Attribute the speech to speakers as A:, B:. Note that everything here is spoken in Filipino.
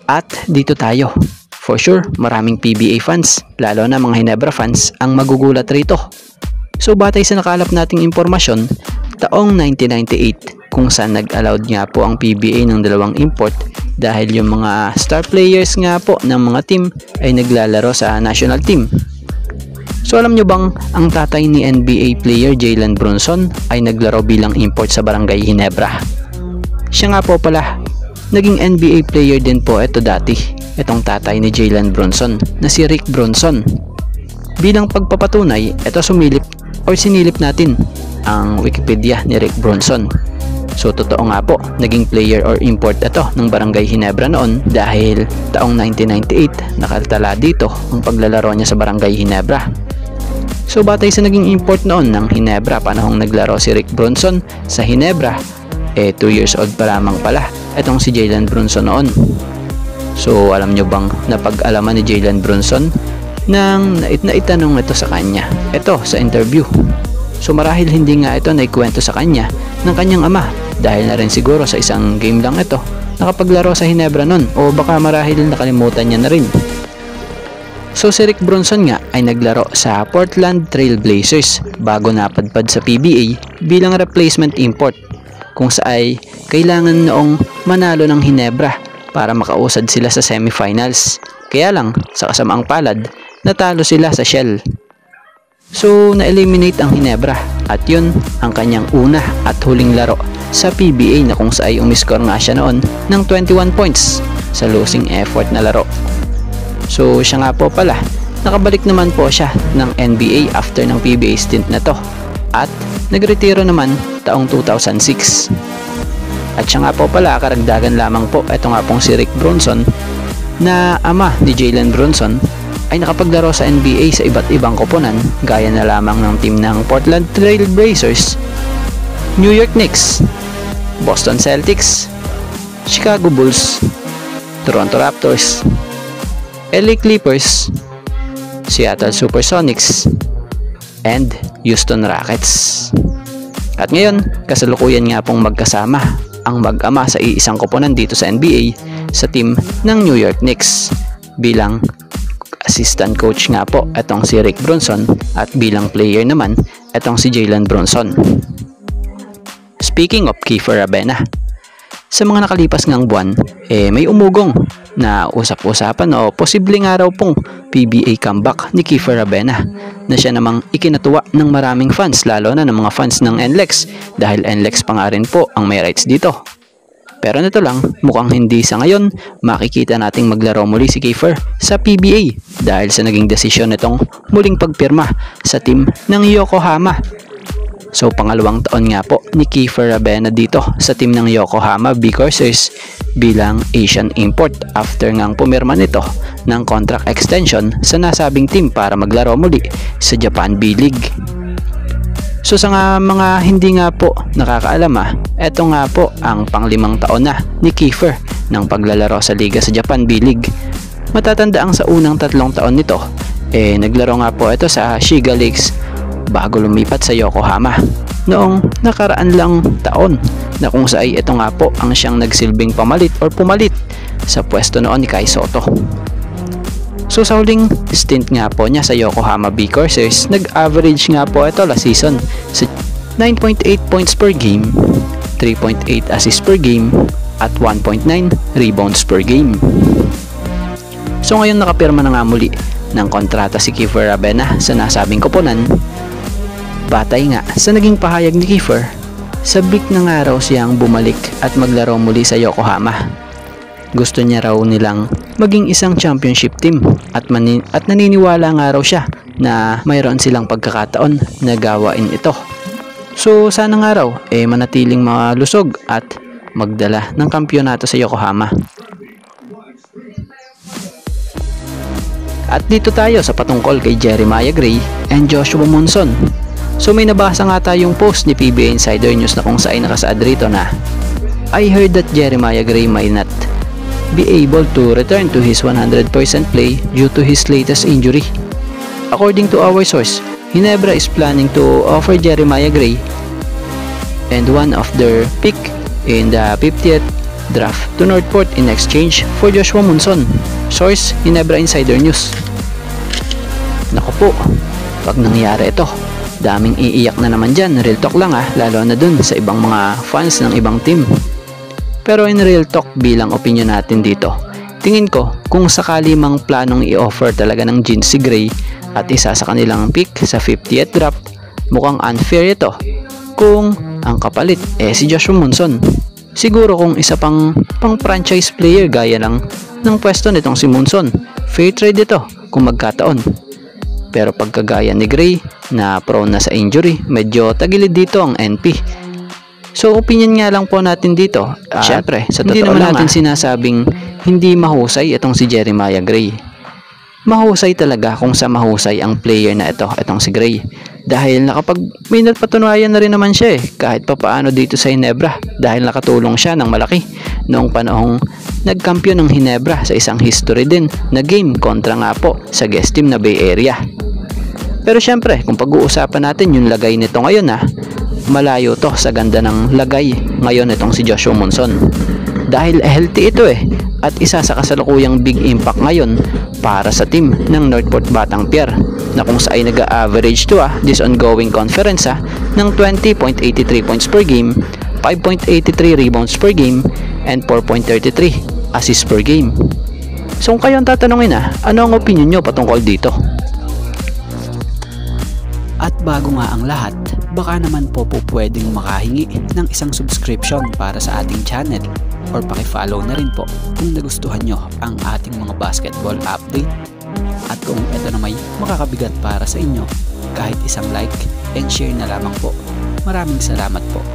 A: At dito tayo. For sure, maraming PBA fans, lalo na mga Ginebra fans, ang magugulat rito. So batay sa nakalap nating impormasyon, taong 1998 kung saan nag-allowed nga po ang PBA ng dalawang import dahil yung mga star players nga po ng mga team ay naglalaro sa national team. So alam nyo bang ang tatay ni NBA player Jalen Brunson ay naglaro bilang import sa Barangay Ginebra? Siya nga po pala, naging NBA player din po ito dati, itong tatay ni Jalen Brunson na si Rick Brunson. Bilang pagpapatunay, ito sinilip natin ang Wikipedia ni Rick Brunson. So totoo nga po, naging player or import ito ng Barangay Ginebra noon dahil taong 1998 nakatala dito ang paglalaro niya sa Barangay Ginebra. So batay sa naging import noon ng Ginebra panahong naglaro si Rick Brunson sa Ginebra, 2 years old pa lamang pala itong si Jalen Brunson noon. So alam nyo bang napag-alaman ni Jalen Brunson nang naitanong ito sa kanya, ito sa interview. So marahil hindi nga ito naikwento sa kanya ng kanyang ama dahil na rin siguro sa isang game lang ito nakapaglaro sa Ginebra noon, o baka marahil nakalimutan niya na rin. So si Rick Brunson nga ay naglaro sa Portland Trail Blazers bago napadpad sa PBA bilang replacement import, kung saan kailangan noong manalo ng Ginebra para makausad sila sa semifinals. Kaya lang, sa kasamaang palad, natalo sila sa Shell. So na-eliminate ang Ginebra at yun ang kanyang una at huling laro sa PBA na kung saan umiscore nga siya noon ng 21 points sa losing effort na laro. So siya nga po pala, nakabalik naman po siya ng NBA after ng PBA stint na to at nagretiro naman taong 2006. At siya nga po pala, karagdagan lamang po, ito nga pong si Rick Brunson na ama ni Jalen Brunson ay nakapaglaro sa NBA sa iba't ibang koponan gaya na lamang ng team ng Portland Trail Blazers, New York Knicks, Boston Celtics, Chicago Bulls, Toronto Raptors, LA Clippers, Seattle Supersonics, and Houston Rockets. At ngayon, kasalukuyan nga pong magkasama ang mag-ama sa iisang koponan dito sa NBA sa team ng New York Knicks bilang assistant coach nga po etong si Rick Brunson at bilang player naman etong si Jalen Brunson. Speaking of Kiefer Ravena, sa mga nakalipas ngang buwan, may umugong na usap-usapan o posibleng araw pong PBA comeback ni Kiefer Ravena na siya namang ikinatuwa ng maraming fans, lalo na ng mga fans ng NLEX dahil NLEX pa nga rin po ang may rights dito. Pero nito lang, mukhang hindi sa ngayon makikita nating maglaro muli si Kiefer sa PBA dahil sa naging desisyon nitong muling pagpirma sa team ng Yokohama. So pangalawang taon nga po ni Kiefer Ravena dito sa team ng Yokohama B Corsairs bilang Asian import after ngang pumirma nito ng contract extension sa nasabing team para maglaro muli sa Japan B League. So sa mga hindi nga po nakakaalam, eto nga po ang panglimang taon na ni Kiefer ng paglalaro sa liga sa Japan B League. Matatanda ang sa unang 3 taon nito, naglaro nga po ito sa Shiga Lakes bago lumipat sa Yokohama noong nakaraan lang taon na kung saan ito nga po ang siyang nagsilbing pumalit sa pwesto noon ni Kai Sotto. So sa huling stint nga po niya sa Yokohama B Corsairs, nag-average nga po ito last season sa 9.8 points per game, 3.8 assists per game, at 1.9 rebounds per game. So ngayon nakapirma na nga muli ng kontrata si Kiefer Ravena sa nasabing koponan. Batay nga sa naging pahayag ni Kiefer, sabik na nga raw siyang bumalik at maglaro muli sa Yokohama. Gusto niya raw nilang maging isang championship team at naniniwala nga raw siya na mayroon silang pagkakataon na gawain ito. So sana nga raw manatiling malusog at magdala ng kampyonato sa Yokohama. At dito tayo sa patungkol kay Jeremiah Gray and Joshua Monson. So may nabasa nga tayong post ni PBA Insider News na kung saan nakasaad rito na I heard that Jeremiah Gray might not be able to return to his 100% play due to his latest injury. According to our source, Ginebra is planning to offer Jeremiah Gray and one of their pick in the 50th draft to Northport in exchange for Joshua Monson. Source, Ginebra Insider News. Naku po, pag nangyari ito, daming iiyak na naman dyan. Real talk lang lalo na dun sa ibang mga fans ng ibang team. Pero in real talk, bilang opinion natin dito, tingin ko kung sakali mang planong i-offer talaga ng Jeans si Gray at isa sa kanilang pick sa 50th draft, mukhang unfair ito kung ang kapalit si Joshua Monson. Siguro kung isa pang franchise player gaya lang ng pwesto nitong si Monson, fair trade ito kung magkataon. Pero pagkagaya ni Gray na prone na sa injury, medyo tagilid dito ang NP. So opinion nga lang po natin dito. Syempre, sa totoo hindi naman natin sinasabing hindi mahusay itong si Jeremiah Gray. Mahusay talaga kung sa mahusay ang player na itong si Gray. Dahil may napatunayan na rin naman siya kahit pa paano dito sa Ginebra, dahil nakatulong siya ng malaki noong panahong nagkampiyon ng Ginebra sa isang history din na game kontra nga po sa guest team na Bay Area. Pero syempre, kung pag-uusapan natin yung lagay nito ngayon malayo to sa ganda ng lagay ngayon itong si Joshua Monson. Dahil healthy ito at isa sa kasalukuyang big impact ngayon para sa team ng Northport Batang Pier, na kung saan nag-average to this ongoing conference ng 20.83 points per game, 5.83 rebounds per game, and 4.33 assists per game. So kung kayo ang tatanungin ano ang opinion nyo patungkol dito? At bago nga ang lahat, baka naman po pwedeng makahingi ng isang subscription para sa ating channel, or paki-follow na rin po kung nagustuhan nyo ang ating mga basketball update. At kung ito na may makakabigat para sa inyo, kahit isang like and share na lamang po. Maraming salamat po.